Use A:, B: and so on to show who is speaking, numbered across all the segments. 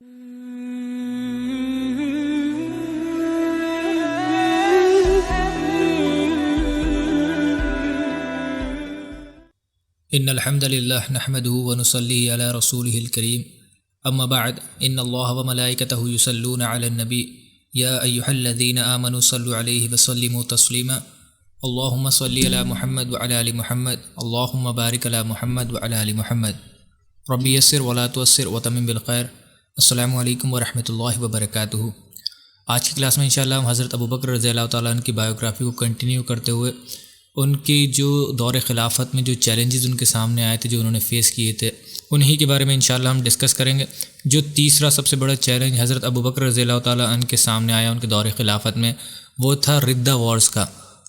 A: ان الحمد للہ نحمده ونصلی علی رسولہ الکریم اما بعد ان اللہ وملائکتہ یصلون علی النبی یا ایہا الذین آمنوا صلوا علیہ وسلموا تسلیما اللہم صلی علی محمد وعلی آل محمد اللہم بارک علی محمد وعلی آل محمد رب یسر ولا تعسر وتمم بالخیر۔ السلام علیکم ورحمۃ اللہ وبرکاتہ۔ آج کی کلاس میں انشاءاللہ ہم حضرت ابوبکر رضی اللہ تعالیٰ عنہ کی بایوگرافی کو کنٹینیو کرتے ہوئے ان کی جو دور خلافت میں جو چیلنجز ان کے سامنے آئے تھے، جو انہوں نے فیس کیے تھے، انہی کے بارے میں انشاءاللہ ہم ڈسکس کریں گے۔ جو تیسرا سب سے بڑا چیلنج حضرت ابوبکر رضی اللہ تعالیٰ عنہ کے سامنے آیا ان کے دور خلافت میں، وہ تھا ردہ وارز کا،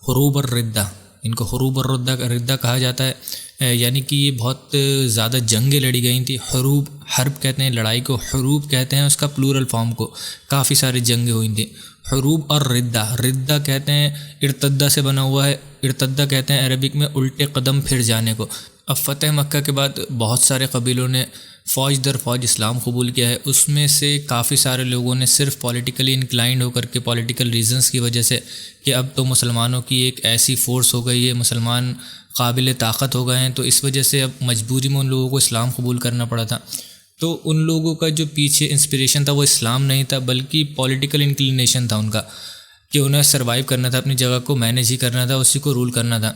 A: حروب الردہ۔ ان کو حروب الردہ کہا جاتا ہے، یعنی کہ یہ بہت زیادہ جنگیں لڑی گئی تھیں۔ حرب کہتے ہیں لڑائی کو، حروب کہتے ہیں اس کا پلورل فارم کو، کافی ساری جنگیں ہوئی تھیں۔ حروب اور ردہ کہتے ہیں ارتدہ سے بنا ہوا ہے، ارتدہ کہتے ہیں عربک میں الٹے قدم پھر جانے کو۔ اب فتح مکہ کے بعد بہت سارے قبیلوں نے فوج در فوج اسلام قبول کیا ہے، اس میں سے کافی سارے لوگوں نے صرف پولیٹیکلی انکلائنڈ ہو کر کے، پولیٹیکل ریزنز کی وجہ سے کہ اب تو مسلمانوں کی ایک ایسی فورس ہو گئی ہے، مسلمان قابل طاقت ہو گئے ہیں، تو اس وجہ سے اب مجبوری میں ان لوگوں کو اسلام قبول کرنا پڑا تھا۔ تو ان لوگوں کا جو پیچھے انسپریشن تھا وہ اسلام نہیں تھا، بلکہ پولیٹیکل انکلینیشن تھا ان کا، کہ انہیں سروائیو کرنا تھا، اپنی جگہ کو مینیج ہی کرنا تھا، اسی کو رول کرنا تھا۔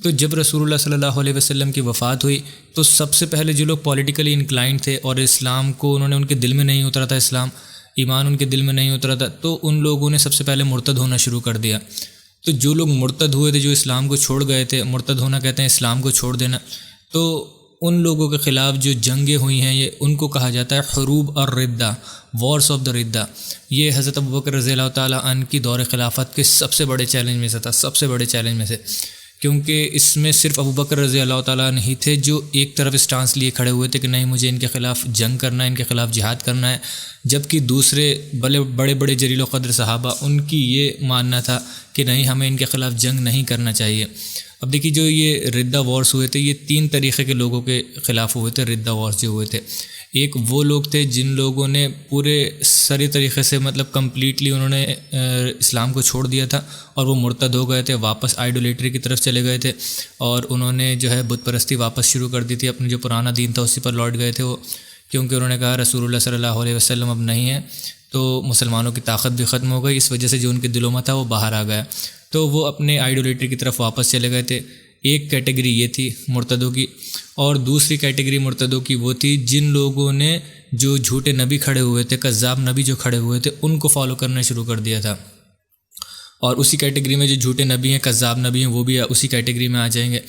A: تو جب رسول اللہ صلی اللہ علیہ وسلم کی وفات ہوئی تو سب سے پہلے جو لوگ پولیٹیکلی انکلائنڈ تھے اور اسلام کو ان کے دل میں نہیں اترا تھا، اسلام ایمان ان کے دل میں نہیں اترا تھا، تو ان لوگوں نے سب سے پہلے مرتد ہونا شروع کر دیا۔ تو جو لوگ مرتد ہوئے تھے، جو اسلام کو چھوڑ گئے تھے، مرتد ہونا کہتے ہیں اسلام کو چھوڑ دینا، تو ان لوگوں کے خلاف جو جنگیں ہوئی ہیں، یہ ان کو کہا جاتا ہے حروب اور ردہ، وارس آف دا ردہ۔ یہ حضرت ابوبکر رضی اللہ تعالیٰ عنہ کی دور خلافت کے سب سے بڑے چیلنج میں سے تھا، سب سے بڑے چیلنج میں سے، کیونکہ اس میں صرف ابوبکر رضی اللہ تعالیٰ عنہ ہی تھے جو ایک طرف اسٹانس لیے کھڑے ہوئے تھے کہ نہیں، مجھے ان کے خلاف جنگ کرنا ہے، ان کے خلاف جہاد کرنا ہے، جبکہ دوسرے بڑے بڑے جلیل و قدر صحابہ، ان کی یہ ماننا تھا کہ نہیں، ہمیں ان کے خلاف جنگ نہیں کرنا چاہیے۔ اب دیکھیے، جو یہ ردہ وارز ہوئے تھے، یہ 3 طریقے کے لوگوں کے خلاف ہوئے تھے، ردہ وارز جو ہوئے تھے۔ ایک وہ لوگ تھے جن لوگوں نے پورے سری طریقے سے، مطلب کمپلیٹلی انہوں نے اسلام کو چھوڑ دیا تھا اور وہ مرتد ہو گئے تھے، واپس آئیڈولیٹری کی طرف چلے گئے تھے، اور انہوں نے جو ہے بت پرستی واپس شروع کر دی تھی، اپنے جو پرانا دین تھا اسی پر لوٹ گئے تھے وہ، کیونکہ انہوں نے کہا رسول اللہ صلی اللہ علیہ وسلم اب نہیں ہے، تو مسلمانوں کی طاقت بھی ختم ہو گئی، اس وجہ سے جو ان کے دلوں میں تھا وہ باہر آ گیا، تو وہ اپنے آئیڈولیٹری کی طرف واپس چلے گئے تھے۔ ایک کیٹیگری یہ تھی مرتدوں کی، اور دوسری کیٹیگری مرتدوں کی وہ تھی جن لوگوں نے جو جھوٹے نبی کھڑے ہوئے تھے، کذاب نبی جو کھڑے ہوئے تھے، ان کو فالو کرنا شروع کر دیا تھا۔ اور اسی کیٹیگری میں جو جھوٹے نبی ہیں، کذاب نبی ہیں، وہ بھی اسی کیٹیگری میں آ جائیں گے۔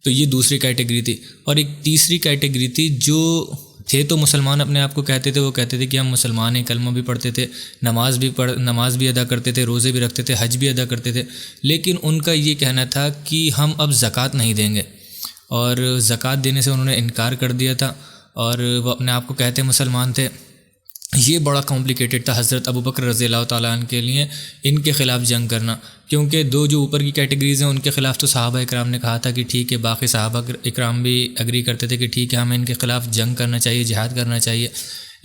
A: تو یہ دوسری کیٹیگری تھی۔ اور ایک تیسری کیٹیگری تھی جو تھے تو مسلمان اپنے آپ کو کہتے تھے، وہ کہتے تھے کہ ہم مسلمان ہیں، کلمہ بھی پڑھتے تھے، نماز بھی ادا کرتے تھے، روزے بھی رکھتے تھے، حج بھی ادا کرتے تھے، لیکن ان کا یہ کہنا تھا کہ ہم اب زکوٰۃ نہیں دیں گے، اور زکوٰۃ دینے سے انہوں نے انکار کر دیا تھا، اور وہ اپنے آپ کو کہتے مسلمان تھے۔ یہ بڑا کمپلیکیٹڈ تھا حضرت ابوبکر رضی اللہ تعالیٰ عنہ کے لیے ان کے خلاف جنگ کرنا، کیونکہ دو جو اوپر کی کیٹیگریز ہیں ان کے خلاف تو صحابہ اکرام نے کہا تھا کہ ٹھیک ہے، باقی صحابہ اکرام بھی اگری کرتے تھے کہ ٹھیک ہے، ہمیں ان کے خلاف جنگ کرنا چاہیے، جہاد کرنا چاہیے،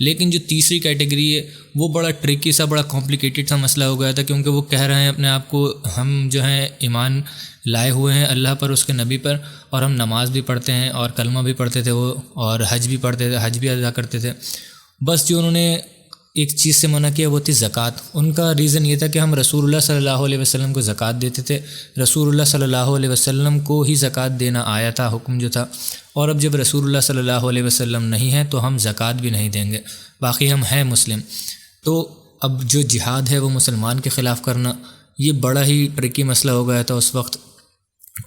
A: لیکن جو تیسری کیٹیگری ہے وہ بڑا ٹرکی سا، بڑا کمپلیکیٹڈ سا مسئلہ ہو گیا تھا، کیونکہ وہ کہہ رہے ہیں اپنے آپ کو ہم جو ہیں ایمان لائے ہوئے ہیں اللہ پر، اس کے نبی پر، اور ہم نماز بھی پڑھتے ہیں اور کلمہ بھی پڑھتے تھے وہ، اور حج بھی پڑھتے تھے، حج بھی ادا کرتے تھے، بس جو انہوں نے ایک چیز سے منع کیا وہ تھی زکوٰۃ۔ ان کا ریزن یہ تھا کہ ہم رسول اللہ صلی اللہ علیہ وسلم کو زکوٰۃ دیتے تھے، رسول اللہ صلی اللہ علیہ وسلم کو ہی زکوٰۃ دینا آیا تھا، حکم جو تھا، اور اب جب رسول اللہ صلی اللہ علیہ وسلم نہیں ہے تو ہم زکوٰۃ بھی نہیں دیں گے، باقی ہم ہیں مسلم۔ تو اب جو جہاد ہے وہ مسلمان کے خلاف کرنا، یہ بڑا ہی ٹرکی مسئلہ ہو گیا تھا اس وقت،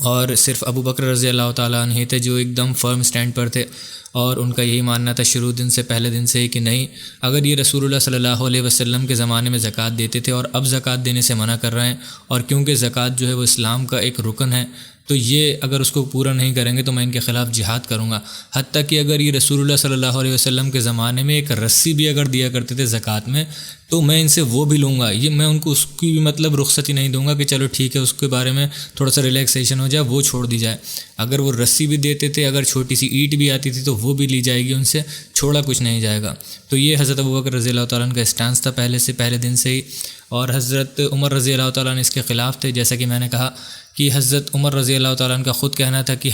A: اور صرف ابوبکر رضی اللہ تعالیٰ عنہ تھے جو ایک دم فرم سٹینڈ پر تھے، اور ان کا یہی ماننا تھا شروع دن سے، پہلے دن سے ہی، کہ نہیں، اگر یہ رسول اللہ صلی اللہ علیہ وسلم کے زمانے میں زکوٰۃ دیتے تھے اور اب زکوٰۃ دینے سے منع کر رہے ہیں، اور کیونکہ زکوٰۃ جو ہے وہ اسلام کا ایک رکن ہے، تو یہ اگر اس کو پورا نہیں کریں گے تو میں ان کے خلاف جہاد کروں گا. حتیٰ کہ اگر یہ رسول اللہ صلی اللہ علیہ وسلم کے زمانے میں ایک رسی بھی اگر دیا کرتے تھے زکوٰۃ میں تو میں ان سے وہ بھی لوں گا. یہ میں ان کو اس کی بھی مطلب رخصتی نہیں دوں گا کہ چلو ٹھیک ہے اس کے بارے میں تھوڑا سا ریلیکسیشن ہو جائے، وہ چھوڑ دی جائے. اگر وہ رسی بھی دیتے تھے، اگر چھوٹی سی اینٹ بھی آتی تھی تو وہ بھی لی جائے گی، ان سے چھوڑا کچھ نہیں جائے گا. تو یہ حضرت ابوبکر رضی اللہ تعالیٰ عنہ کا اسٹانس تھا پہلے دن سے ہی. اور حضرت عمر رضی اللہ تعالیٰ عنہ اس کے خلاف تھے. جیسا کہ میں نے کہا کہ حضرت عمر رضی اللہ تعالیٰ عنہ کا خود کہنا تھا کہ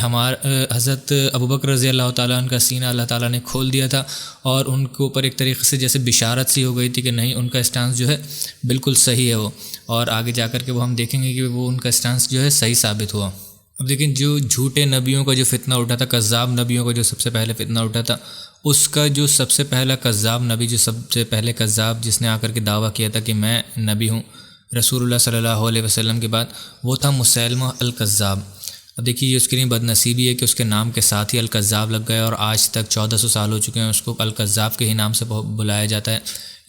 A: حضرت ابوبکر رضی اللہ تعالیٰ عنہ کا سینہ اللہ تعالیٰ نے کھول دیا تھا، اور ان کے اوپر ایک طریقے سے جیسے بشارت سی ہو گئی تھی کہ نہیں، ان کا اسٹانس جو ہے بالکل صحیح ہے وہ. اور آگے جا کر کے وہ ہم دیکھیں گے کہ وہ ان کا اسٹانس جو ہے صحیح ثابت ہوا. اب دیکھیں، جو جھوٹے نبیوں کا جو فتنہ اٹھا تھا، کذاب نبیوں کا جو سب سے پہلے فتنہ اٹھا تھا، اس کا جو سب سے پہلا کذاب نبی، جو سب سے پہلے کذاب جس نے آ کر کے دعویٰ کیا تھا کہ میں نبی ہوں رسول اللہ صلی اللہ علیہ وسلم کے بعد، وہ تھا مسیلمہ الکذاب. اب دیکھیے، یہ اس کے لیے بد نصیبی ہے کہ اس کے نام کے ساتھ ہی الکذاب لگ گیا، اور آج تک 1400 سال ہو چکے ہیں اس کو الکذاب کے ہی نام سے بلایا جاتا ہے.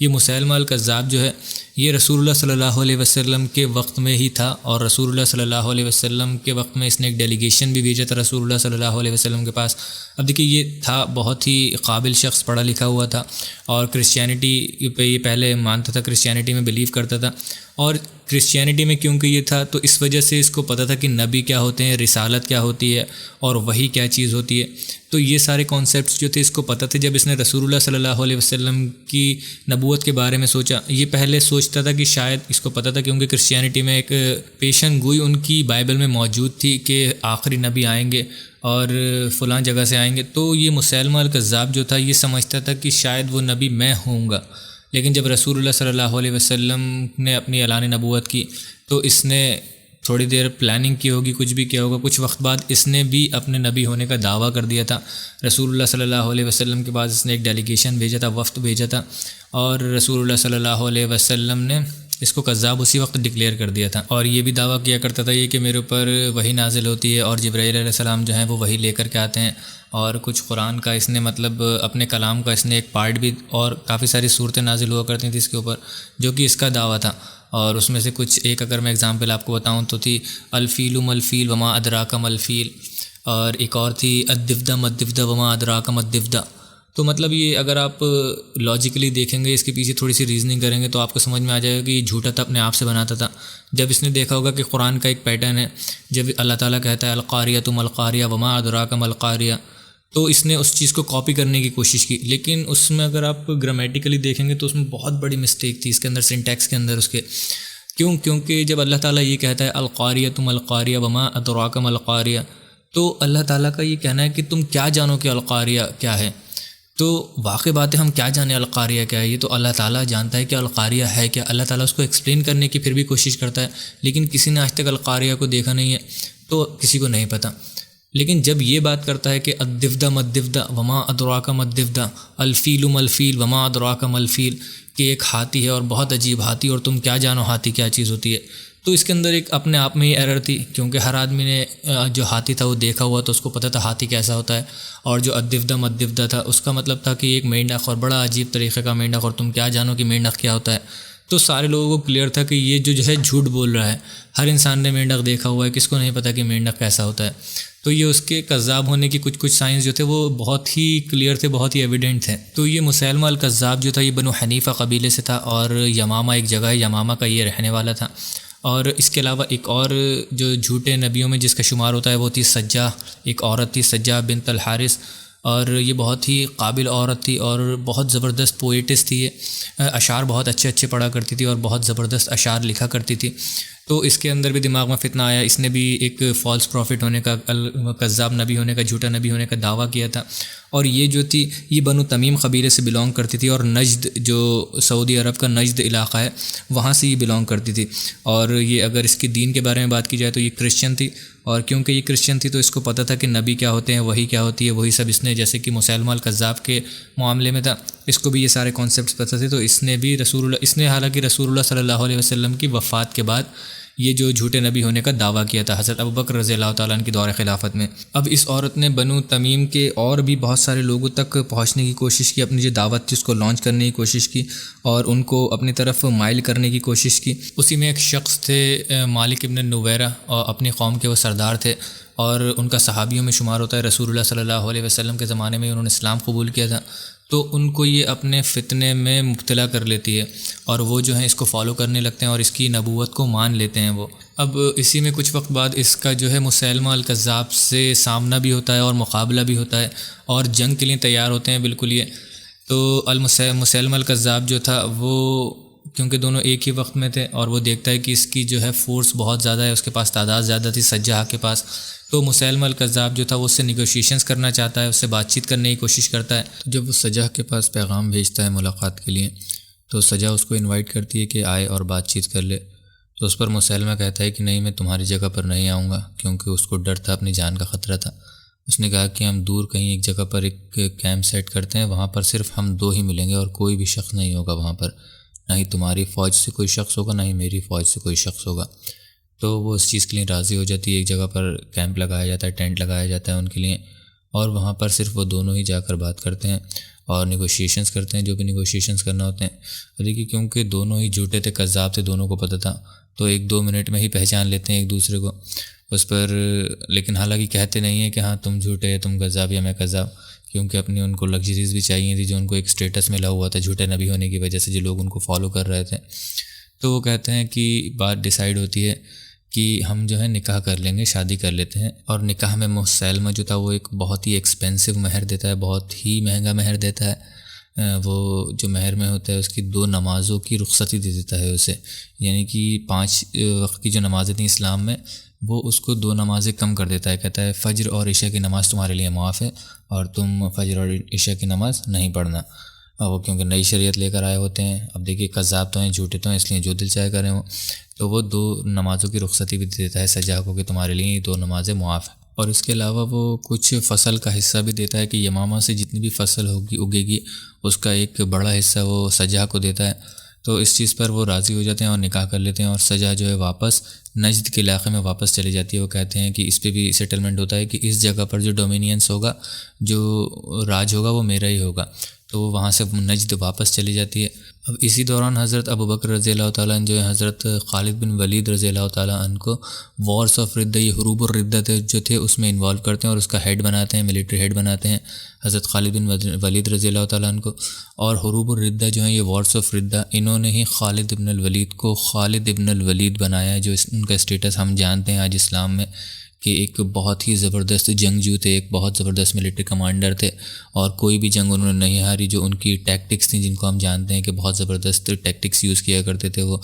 A: یہ مسیلمہ الکذاب جو ہے یہ رسول اللہ صلی اللہ علیہ وسلم کے وقت میں ہی تھا، اور رسول اللہ صلی اللہ علیہ وسلم کے وقت میں اس نے ایک ڈیلیگیشن بھی بھیجا تھا رسول اللہ صلی اللہ علیہ وسلم کے پاس. اب دیکھیے، یہ تھا بہت ہی قابل شخص، پڑھا لکھا ہوا تھا، اور کرسچینٹی پہ یہ پہلے مانتا تھا، کرسچینٹی میں بلیو کرتا تھا. اور کرسچینٹی میں کیونکہ یہ تھا تو اس وجہ سے اس کو پتہ تھا کہ نبی کیا ہوتے ہیں، رسالت کیا ہوتی ہے، اور وحی کیا چیز ہوتی ہے. تو یہ سارے کانسیپٹس جو تھے اس کو پتہ تھے. جب اس نے رسول اللہ صلی اللہ علیہ وسلم کی نبوت کے بارے میں سوچا، یہ پہلے سوچتا تھا کہ شاید اس کو پتہ تھا کیونکہ کرسچینٹی میں ایک پیشن گوئی ان کی بائبل میں موجود تھی کہ آخری نبی آئیں گے اور فلاں جگہ سے آئیں گے. تو یہ مسیلمہ الکذاب جو تھا یہ سمجھتا تھا کہ شاید وہ نبی میں ہوں گا. لیکن جب رسول اللہ صلی اللہ علیہ وسلم نے اپنی اعلان نبوت کی تو اس نے تھوڑی دیر پلاننگ کی ہوگی، کچھ بھی کیا ہوگا، کچھ وقت بعد اس نے بھی اپنے نبی ہونے کا دعویٰ کر دیا تھا. رسول اللہ صلی اللہ علیہ وسلم کے بعد اس نے ایک ڈیلیگیشن بھیجا تھا، وفد بھیجا تھا، اور رسول اللہ صلی اللہ علیہ وسلم نے اس کو کذاب اسی وقت ڈکلیئر کر دیا تھا. اور یہ بھی دعویٰ کیا کرتا تھا یہ کہ میرے اوپر وحی نازل ہوتی ہے، اور جبرائیل علیہ السلام جو ہیں وہ وحی لے کر کے آتے ہیں. اور کچھ قرآن کا اس نے مطلب اپنے کلام کا اس نے ایک پارٹ بھی، اور کافی ساری صورتیں نازل ہوا کرتی تھیں اس کے اوپر، جو کہ اس کا دعویٰ تھا. اور اس میں سے کچھ ایک اگر میں اگزامپل آپ کو بتاؤں تو تھی الفیل ملفیل وما ادراک ملفیل، اور ایک اور تھی الدفدہ مدفدہ وما ادراک مدفدہ. تو مطلب یہ اگر آپ لاجیکلی دیکھیں گے، اس کے پیچھے تھوڑی سی ریزننگ کریں گے تو آپ کو سمجھ میں آ جائے گا کہ یہ جھوٹا تھا، اپنے آپ سے بناتا تھا. جب اس نے دیکھا ہوگا کہ قرآن کا ایک پیٹرن ہے، جب اللہ تعالیٰ کہتا ہے القاریۃ ما القاریہ وما ادراک ما القاریہ، تو اس نے اس چیز کو کاپی کرنے کی کوشش کی. لیکن اس میں اگر آپ گرامیٹیکلی دیکھیں گے تو اس میں بہت بڑی مسٹیک تھی اس کے اندر، سنٹیکس کے اندر اس کے. کیونکہ جب اللہ تعالیٰ یہ کہتا ہے القاریۃ ما القاریہ وما ادراک ما القاریہ، تو اللہ تعالیٰ کا یہ کہنا ہے کہ تم کیا جانو کہ القاریہ کیا ہے. تو واقع بات ہے، ہم کیا جانیں القاریہ کیا ہے، یہ تو اللہ تعالیٰ جانتا ہے کہ القاریہ ہے کیا. اللہ تعالیٰ اس کو ایکسپلین کرنے کی پھر بھی کوشش کرتا ہے، لیکن کسی نے آج تک القاریہ کو دیکھا نہیں ہے تو کسی کو نہیں پتہ. لیکن جب یہ بات کرتا ہے کہ الدفدہ مدفدہ وما ادراک مدفدہ، الفیل ملفیل وما ادراک ملفیل، کہ ایک ہاتھی ہے اور بہت عجیب ہاتھی، اور تم کیا جانو ہاتھی کیا چیز ہوتی ہے. تو اس کے اندر ایک اپنے آپ میں ہی ایرر تھی، کیونکہ ہر آدمی نے جو ہاتھی تھا وہ دیکھا ہوا تو اس کو پتہ تھا ہاتھی کیسا ہوتا ہے. اور جو الدفدہ مدفدہ تھا اس کا مطلب تھا کہ ایک مینڈک، اور بڑا عجیب طریقے کا مینڈک، اور تم کیا جانو کہ مینڈک کیا ہوتا ہے. تو سارے لوگوں کو کلیئر تھا کہ یہ جو ہے جھوٹ بول رہا ہے. ہر انسان نے مینڈک دیکھا ہوا ہے، کس کو نہیں پتہ کہ مینڈک کیسا ہوتا ہے. تو یہ اس کے کذاب ہونے کی کچھ سائنس جو تھے وہ بہت ہی کلیئر تھے، بہت ہی ایویڈنٹ تھے. تو یہ مسیلمہ الکذاب جو تھا یہ بنو حنیفہ قبیلے سے تھا، اور یمامہ ایک جگہ ہے، یمامہ کا یہ رہنے والا تھا. اور اس کے علاوہ ایک اور جو جھوٹے نبیوں میں جس کا شمار ہوتا ہے وہ تھی سجہ، ایک عورت تھی سجہ بنت الحارث، اور یہ بہت ہی قابل عورت تھی اور بہت زبردست پوئٹس تھی. یہ اشعار بہت اچھے پڑھا کرتی تھی اور بہت زبردست اشعار لکھا کرتی تھی. تو اس کے اندر بھی دماغ میں فتنہ آیا، اس نے بھی ایک فالس پروفٹ ہونے کا، کذاب نبی ہونے کا، جھوٹا نبی ہونے کا دعویٰ کیا تھا. اور یہ جو تھی یہ بنو تمیم قبیلے سے بلونگ کرتی تھی، اور نجد جو سعودی عرب کا نجد علاقہ ہے وہاں سے یہ بلونگ کرتی تھی. اور یہ اگر اس کے دین کے بارے میں بات کی جائے تو یہ کرسچن تھی، اور کیونکہ یہ کرسچن تھی تو اس کو پتہ تھا کہ نبی کیا ہوتے ہیں، وہی کیا ہوتی ہے، وہی سب اس نے، جیسے کہ مسیلمہ الکذاب کے معاملے میں تھا، اس کو بھی یہ سارے کانسیپٹس پتہ تھے. تو اس نے بھی حالانکہ رسول اللہ صلی اللہ علیہ وسلم کی وفات کے بعد یہ جو جھوٹے نبی ہونے کا دعویٰ کیا تھا حضرت ابوبکر رضی اللہ تعالیٰ عنہ کی دور خلافت میں۔ اب اس عورت نے بنو تمیم کے اور بھی بہت سارے لوگوں تک پہنچنے کی کوشش کی، اپنی جو دعوت تھی اس کو لانچ کرنے کی کوشش کی اور ان کو اپنی طرف مائل کرنے کی کوشش کی۔ اسی میں ایک شخص تھے مالک ابن نویرہ، اور اپنی قوم کے وہ سردار تھے اور ان کا صحابیوں میں شمار ہوتا ہے۔ رسول اللہ صلی اللہ علیہ وسلم کے زمانے میں انہوں نے اسلام قبول کیا تھا، تو ان کو یہ اپنے فتنے میں مبتلا کر لیتی ہے اور وہ جو ہیں اس کو فالو کرنے لگتے ہیں اور اس کی نبوت کو مان لیتے ہیں وہ۔ اب اسی میں کچھ وقت بعد اس کا جو ہے مسیلمہ الکذاب سے سامنا بھی ہوتا ہے اور مقابلہ بھی ہوتا ہے اور جنگ کے لیے تیار ہوتے ہیں بالکل یہ۔ تو مسیلمہ الکذاب جو تھا وہ، کیونکہ دونوں ایک ہی وقت میں تھے اور وہ دیکھتا ہے کہ اس کی جو ہے فورس بہت زیادہ ہے، اس کے پاس تعداد زیادہ تھی سجاح کے پاس، تو مسیلمہ الکذاب جو تھا وہ اس سے نیگوشیشنز کرنا چاہتا ہے، اس سے بات چیت کرنے کی کوشش کرتا ہے۔ جب وہ سجاح کے پاس پیغام بھیجتا ہے ملاقات کے لیے، تو سجاح اس کو انوائٹ کرتی ہے کہ آئے اور بات چیت کر لے، تو اس پر مسیلمہ کہتا ہے کہ نہیں، میں تمہاری جگہ پر نہیں آؤں گا، کیونکہ اس کو ڈر تھا، اپنی جان کا خطرہ تھا۔ اس نے کہا کہ ہم دور کہیں ایک جگہ پر ایک کیمپ سیٹ کرتے ہیں، وہاں پر صرف ہم دو ہی ملیں گے اور کوئی بھی شخص نہیں ہوگا وہاں پر، نہ ہی تمہاری فوج سے کوئی شخص ہوگا نہ ہی میری فوج سے کوئی شخص ہوگا۔ تو وہ اس چیز کے لیے راضی ہو جاتی ہے، ایک جگہ پر کیمپ لگایا جاتا ہے، ٹینٹ لگایا جاتا ہے ان کے لیے، اور وہاں پر صرف وہ دونوں ہی جا کر بات کرتے ہیں اور نیگوشیشنز کرتے ہیں، جو بھی نیگوشیشنز کرنا ہوتے ہیں۔ دیکھیے کیونکہ دونوں ہی جھوٹے تھے، کذاب تھے، دونوں کو پتہ تھا، تو 1-2 منٹ میں ہی پہچان لیتے ہیں ایک دوسرے کو اس پر، لیکن حالانکہ کہتے نہیں ہیں کہ ہاں تم جھوٹے، تم کذاب یا میں کذاب، کیونکہ اپنی ان کو لگژریز بھی چاہیے تھی جو ان کو ایک سٹیٹس ملا ہوا تھا جھوٹے نبی ہونے کی وجہ سے، جو لوگ ان کو فالو کر رہے تھے۔ تو وہ کہتے ہیں کہ بات ڈیسائیڈ ہوتی ہے کہ ہم جو ہے نکاح کر لیں گے، شادی کر لیتے ہیں، اور نکاح میں مسیلمہ جو تھا وہ ایک بہت ہی ایکسپینسو مہر دیتا ہے، بہت ہی مہنگا مہر دیتا ہے۔ وہ جو مہر میں ہوتا ہے اس کی 2 نمازوں کی رخصتی دے دیتا ہے اسے، یعنی کہ 5 وقت کی جو نمازیں تھیں اسلام میں، وہ اس کو 2 نمازیں کم کر دیتا ہے، کہتا ہے فجر اور عشاء کی نماز تمہارے لیے معاف ہے اور تم فجر اور عشاء کی نماز نہیں پڑھنا۔ وہ کیونکہ نئی شریعت لے کر آئے ہوتے ہیں، اب دیکھیے کذاب تو ہیں، جھوٹے تو ہیں، اس لیے جو دل چاہے کریں وہ، تو وہ 2 نمازوں کی رخصتی بھی دیتا ہے سجاح کو کہ تمہارے لیے یہ 2 نمازیں معاف ہیں۔ اور اس کے علاوہ وہ کچھ فصل کا حصہ بھی دیتا ہے کہ یمامہ سے جتنی بھی فصل اگے گی اس کا ایک بڑا حصہ وہ سجاح کو دیتا ہے۔ تو اس چیز پر وہ راضی ہو جاتے ہیں اور نکاح کر لیتے ہیں، اور سجاح جو ہے واپس نجد کے علاقے میں واپس چلی جاتی ہے۔ وہ کہتے ہیں کہ اس پہ بھی سیٹلمنٹ ہوتا ہے کہ اس جگہ پر جو ڈومینینس ہوگا، جو راج ہوگا، وہ میرا ہی ہوگا، تو وہ وہاں سے نجد واپس چلی جاتی ہے۔ اب اسی دوران حضرت ابوبکر رضی اللہ تعالیٰ عنہ جو ہے حضرت خالد بن ولید رضی اللہ تعالیٰ عنہ کو وارس آف ردہ، یہ حروب الردہ جو تھے اس میں انوالو کرتے ہیں اور اس کا ہیڈ بناتے ہیں، ملٹری ہیڈ بناتے ہیں حضرت خالد بن ولید رضی اللہ تعالیٰ عنہ کو۔ اور حروب الردہ جو ہیں، یہ وارس آف ردہ، انہوں نے ہی خالد ابن الولید کو خالد ابن الولید بنایا ہے، جو ان کا اسٹیٹس ہم جانتے ہیں آج اسلام میں کہ ایک بہت ہی زبردست جنگجو تھے، ایک بہت زبردست ملٹری کمانڈر تھے، اور کوئی بھی جنگ انہوں نے نہیں ہاری۔ جو ان کی ٹیکٹکس تھیں، جن کو ہم جانتے ہیں کہ بہت زبردست ٹیکٹکس یوز کیا کرتے تھے وہ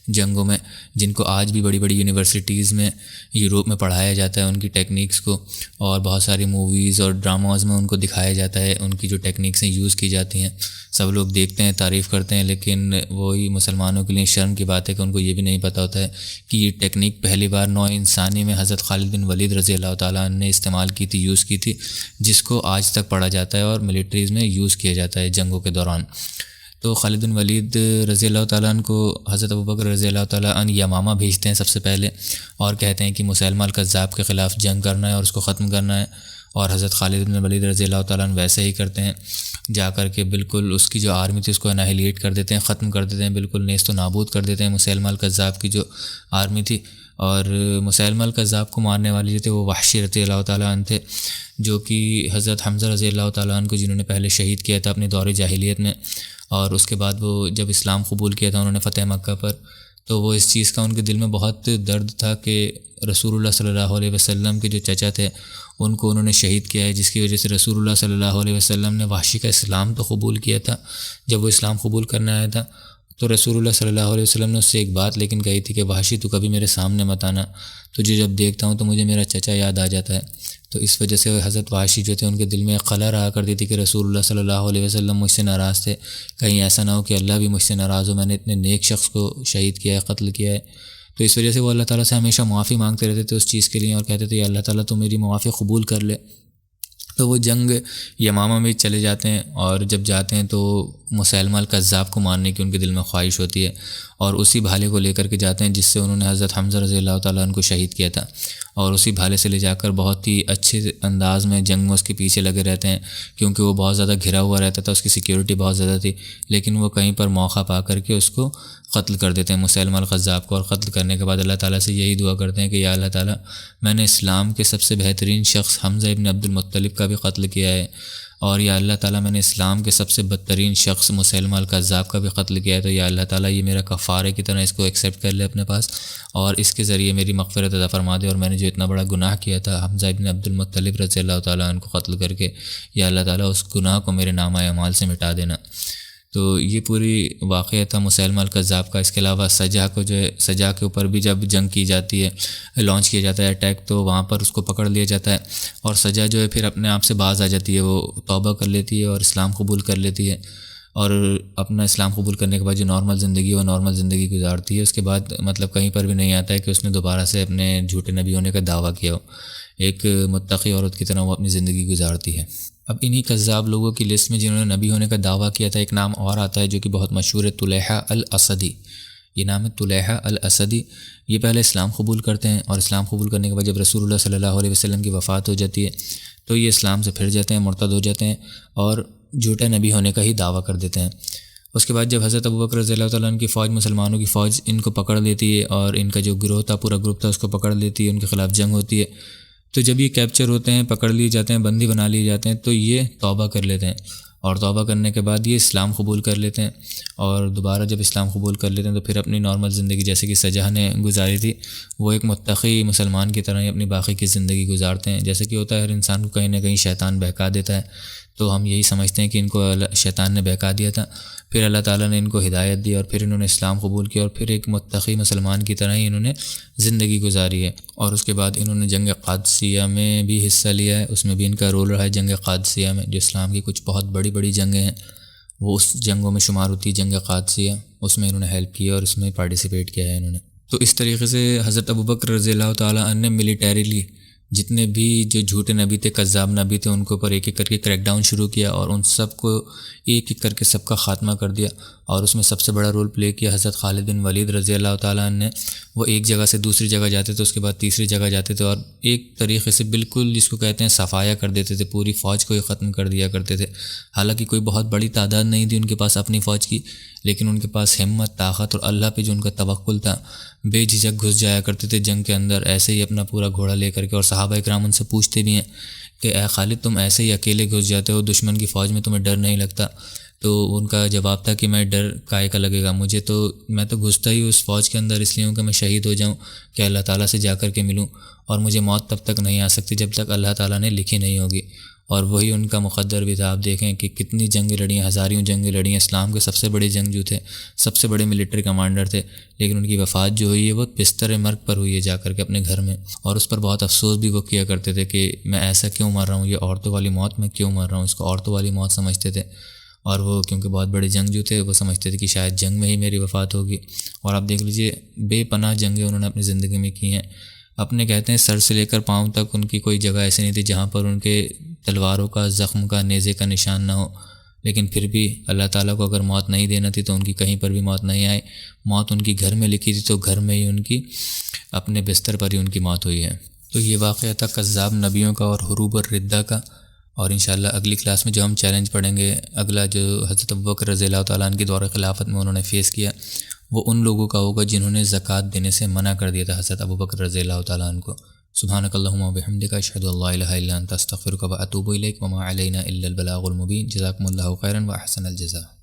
A: جنگوں میں، جن کو آج بھی بڑی بڑی یونیورسٹیز میں یوروپ میں پڑھایا جاتا ہے ان کی ٹیکنیکس کو، اور بہت ساری موویز اور ڈراماز میں ان کو دکھایا جاتا ہے، ان کی جو ٹیکنیکس ہیں یوز کی جاتی ہیں، سب لوگ دیکھتے ہیں، تعریف کرتے ہیں، لیکن وہی مسلمانوں کے لیے شرم کی بات ہے کہ ان کو یہ بھی نہیں پتہ ہوتا ہے کہ یہ ٹیکنیک پہلی بار نوع انسانی میں حضرت خالد بن ولید رضی اللہ تعالیٰ عنہ نے استعمال کی تھی، یوز کی تھی، جس کو آج تک پڑھا جاتا ہے اور ملٹریز میں یوز کیا جاتا ہے جنگوں کے دوران۔ تو خالد بن ولید رضی اللہ تعالیٰ عنہ کو حضرت ابوبکر رضی اللہ تعالیٰ عنہ یمامہ بھیجتے ہیں سب سے پہلے، اور کہتے ہیں کہ مسیلمہ الکذاب کے خلاف جنگ کرنا ہے اور اس کو ختم کرنا ہے، اور حضرت خالد بن ولید رضی اللہ تعالیٰ عنہ ویسے ہی کرتے ہیں، جا کر کے بالکل اس کی جو آرمی تھی اس کو انہیلیٹ کر دیتے ہیں، ختم کر دیتے ہیں، بالکل نیست و نابود کر دیتے ہیں مسیلمہ الکذاب کی جو آرمی تھی۔ اور مسیلمہ الکذاب کو مارنے والے جو تھے وہ وحشی رضی اللہ تعالیٰ عنہ تھے، جو کہ حضرت حمزہ رضی اللہ تعالیٰ عنہ کو جنہوں نے پہلے شہید کیا تھا اپنے دور جاہلیت میں، اور اس کے بعد وہ جب اسلام قبول کیا تھا انہوں نے فتح مکہ پر، تو وہ اس چیز کا ان کے دل میں بہت درد تھا کہ رسول اللہ صلی اللہ علیہ وسلم کے جو چچا تھے ان کو انہوں نے شہید کیا ہے، جس کی وجہ سے رسول اللہ صلی اللہ علیہ وسلم نے وحشی کا اسلام تو قبول کیا تھا۔ جب وہ اسلام قبول کرنے آیا تھا تو رسول اللہ صلی اللہ علیہ وسلم نے اس سے ایک بات لیکن کہی تھی کہ وحشی تو کبھی میرے سامنے مت آنا، تجھے جب دیکھتا ہوں تو مجھے میرا چچا یاد آ جاتا ہے۔ تو اس وجہ سے حضرت وحشی جو تھے ان کے دل میں ایک خلا رہا کرتی تھی کہ رسول اللہ صلی اللہ علیہ وسلم مجھ سے ناراض تھے، کہیں ایسا نہ ہو کہ اللہ بھی مجھ سے ناراض ہو، میں نے اتنے نیک شخص کو شہید کیا ہے، قتل کیا ہے۔ تو اس وجہ سے وہ اللہ تعالیٰ سے ہمیشہ معافی مانگتے رہتے تھے اس چیز کے لیے، اور کہتے تھے یا اللہ تعالیٰ تو میری معافی قبول کر لے۔
B: تو وہ جنگ یمامہ میں چلے جاتے ہیں، اور جب جاتے ہیں تو مسیلمہ الکذاب کو مارنے کی ان کے دل میں خواہش ہوتی ہے، اور اسی بھالے کو لے کر کے جاتے ہیں جس سے انہوں نے حضرت حمزہ رضی اللہ تعالیٰ عنہ کو شہید کیا تھا، اور اسی بھالے سے لے جا کر بہت ہی اچھے انداز میں جنگ میں اس کے پیچھے لگے رہتے ہیں، کیونکہ وہ بہت زیادہ گھرا ہوا رہتا تھا، اس کی سیکیورٹی بہت زیادہ تھی، لیکن وہ کہیں پر موقع پا کر کے اس کو قتل کر دیتے ہیں، مسیلمہ الکذاب کو، اور قتل کرنے کے بعد اللہ تعالیٰ سے یہی دعا کرتے ہیں کہ یا اللہ تعالیٰ، میں نے اسلام کے سب سے بہترین شخص حمزہ ابن عبد المطلب کا بھی قتل کیا ہے، اور یا اللہ تعالیٰ میں نے اسلام کے سب سے بدترین شخص مسیلمہ الکذاب کا بھی قتل کیا ہے، تو یا اللہ تعالیٰ یہ میرا کفارے کی طرح اس کو ایکسیپٹ کر لے اپنے پاس، اور اس کے ذریعے میری مغفرت عطا فرما دے، اور میں نے جو اتنا بڑا گناہ کیا تھا حمزہ ابن عبد المطلب رضی اللہ تعالیٰ عنہ کو قتل کر کے، یا اللہ تعالیٰ اس گناہ کو میرے نامہ اعمال سے مٹا دینا۔ تو یہ پوری واقعہ تھا مسیلمہ الکذاب کا۔ اس کے علاوہ سجا کو جو ہے، سجا کے اوپر بھی جب جنگ کی جاتی ہے، لانچ کیا جاتا ہے اٹیک، تو وہاں پر اس کو پکڑ لیا جاتا ہے، اور سجا جو ہے پھر اپنے آپ سے باز آ جاتی ہے، وہ توبہ کر لیتی ہے اور اسلام قبول کر لیتی ہے، اور اپنا اسلام قبول کرنے کے بعد جو نارمل زندگی ہے وہ نارمل زندگی گزارتی ہے۔ اس کے بعد مطلب کہیں پر بھی نہیں آتا ہے کہ اس نے دوبارہ سے اپنے جھوٹے نبی ہونے کا دعویٰ کیا ہو، ایک متقی عورت کی طرح وہ اپنی زندگی گزارتی ہے۔ اب انہی کذاب لوگوں کی لسٹ میں جنہوں نے نبی ہونے کا دعویٰ کیا تھا ایک نام اور آتا ہے جو کہ بہت مشہور ہے، طلیحہ الاسدی۔ یہ نام ہے طلیحہ الاسدی۔ یہ پہلے اسلام قبول کرتے ہیں، اور اسلام قبول کرنے کے بعد جب رسول اللہ صلی اللہ علیہ وسلم کی وفات ہو جاتی ہے تو یہ اسلام سے پھر جاتے ہیں، مرتد ہو جاتے ہیں، اور جھوٹے نبی ہونے کا ہی دعویٰ کر دیتے ہیں۔ اس کے بعد جب حضرت ابوبکر رضی اللہ تعالیٰ عنہ کی فوج، مسلمانوں کی فوج ان کو پکڑ لیتی ہے، اور ان کا جو گروہ تھا، پورا گروپ تھا، اس کو پکڑ لیتی ہے، ان کے خلاف جنگ ہوتی ہے، تو جب یہ کیپچر ہوتے ہیں، پکڑ لیے جاتے ہیں، بندی بنا لیے جاتے ہیں، تو یہ توبہ کر لیتے ہیں، اور توبہ کرنے کے بعد یہ اسلام قبول کر لیتے ہیں، اور دوبارہ جب اسلام قبول کر لیتے ہیں تو پھر اپنی نارمل زندگی جیسے کہ سجا نے گزاری تھی، وہ ایک متقی مسلمان کی طرح ہی اپنی باقی کی زندگی گزارتے ہیں۔ جیسے کہ ہوتا ہے ہر انسان کو کہیں نہ کہیں شیطان بہکا دیتا ہے، تو ہم یہی سمجھتے ہیں کہ ان کو شیطان نے بہکا دیا تھا، پھر اللہ تعالیٰ نے ان کو ہدایت دی، اور پھر انہوں نے اسلام قبول کیا، اور پھر ایک متقی مسلمان کی طرح ہی انہوں نے زندگی گزاری ہے۔ اور اس کے بعد انہوں نے جنگ قادسیہ میں بھی حصہ لیا ہے، اس میں بھی ان کا رول رہا ہے، جنگ قادسیہ میں، جو اسلام کی کچھ بہت بڑی بڑی جنگیں ہیں وہ اس جنگوں میں شمار ہوتی ہے، جنگ قادسیہ، اس میں انہوں نے ہیلپ کی اور اس میں پارٹیسپیٹ کیا ہے انہوں نے۔ تو اس طریقے سے حضرت ابوبکر رضی اللہ تعالیٰ عنہ نے ملیٹریلی جتنے بھی جو جھوٹے نبی تھے، کذاب نبی تھے، ان کے اوپر ایک ایک کر کے کریک ڈاؤن شروع کیا، اور ان سب کو ایک ایک کر کے سب کا خاتمہ کر دیا، اور اس میں سب سے بڑا رول پلے کیا حضرت خالد بن ولید رضی اللہ تعالیٰ عنہ نے۔ وہ ایک جگہ سے دوسری جگہ جاتے تھے، اس کے بعد تیسری جگہ جاتے تھے، اور ایک طریقے سے بالکل جس کو کہتے ہیں صفایا کر دیتے تھے، پوری فوج کو ہی ختم کر دیا کرتے تھے۔ حالانکہ کوئی بہت بڑی تعداد نہیں تھی ان کے پاس اپنی فوج کی، لیکن ان کے پاس ہمت، طاقت اور اللہ پہ جو ان کا توکل تھا، بے جھجک گھس جایا کرتے تھے جنگ کے اندر، ایسے ہی اپنا پورا گھوڑا لے کر کے، اور صحابہ اکرام ان سے پوچھتے بھی ہیں کہ اے خالد تم ایسے ہی اکیلے گھس جاتے ہو دشمن کی فوج میں، تمہیں ڈر نہیں لگتا؟ تو ان کا جواب تھا کہ میں ڈر کائے کا لگے گا مجھے، تو میں تو گھستا ہی اس فوج کے اندر اس لیے ہوں کہ میں شہید ہو جاؤں، کہ اللہ تعالیٰ سے جا کر کے ملوں، اور مجھے موت تب تک نہیں آ سکتی جب تک اللہ تعالیٰ نے لکھی نہیں ہوگی۔ اور وہی ان کا مقدر بھی تھا۔ آپ دیکھیں کہ کتنی جنگیں لڑی ہیں، ہزاریوں جنگیں لڑی ہیں، اسلام کے سب سے بڑے جنگجو تھے، سب سے بڑے ملٹری کمانڈر تھے، لیکن ان کی وفات جو ہوئی ہے وہ بستر مرگ پر ہوئی ہے، جا کر کے اپنے گھر میں، اور اس پر بہت افسوس بھی وہ کیا کرتے تھے کہ میں ایسا کیوں مر رہا ہوں، یہ عورتوں والی موت میں کیوں مر رہا ہوں، اس کو عورتوں والی موت سمجھتے تھے، اور وہ کیونکہ بہت بڑے جنگجو تھے وہ سمجھتے تھے کہ شاید جنگ میں ہی میری وفات ہوگی۔ اور آپ دیکھ لیجئے بے پناہ جنگیں انہوں نے اپنی زندگی میں کی ہیں، اپنے کہتے ہیں سر سے لے کر پاؤں تک ان کی کوئی جگہ ایسی نہیں تھی جہاں پر ان کے تلواروں کا، زخم کا، نیزے کا نشان نہ ہو، لیکن پھر بھی اللہ تعالیٰ کو اگر موت نہیں دینا تھی تو ان کی کہیں پر بھی موت نہیں آئی، موت ان کی گھر میں لکھی تھی تو گھر میں ہی ان کی، اپنے بستر پر ہی ان کی موت ہوئی ہے۔ تو یہ واقعہ تھا کذاب نبیوں کا اور حروب الردہ کا، اور انشاءاللہ اگلی کلاس میں جو ہم چیلنج پڑھیں گے، اگلا جو حضرت ابوبکر رضی اللہ تعالیٰ عنہ کی دور خلافت میں انہوں نے فیس کیا، وہ ان لوگوں کا ہوگا جنہوں نے زکوٰۃ دینے سے منع کر دیا تھا حضرت ابوبکر رضی اللہ تعالیٰ عنہ کو۔ سبحانک اللہم و بحمدک، اشہد ان لا الہ الا انت، استغفرک و اتوب الیک، وما علینا الا البلاغ المبین۔ جزاکم اللہ خیرا و احسن الجزاء۔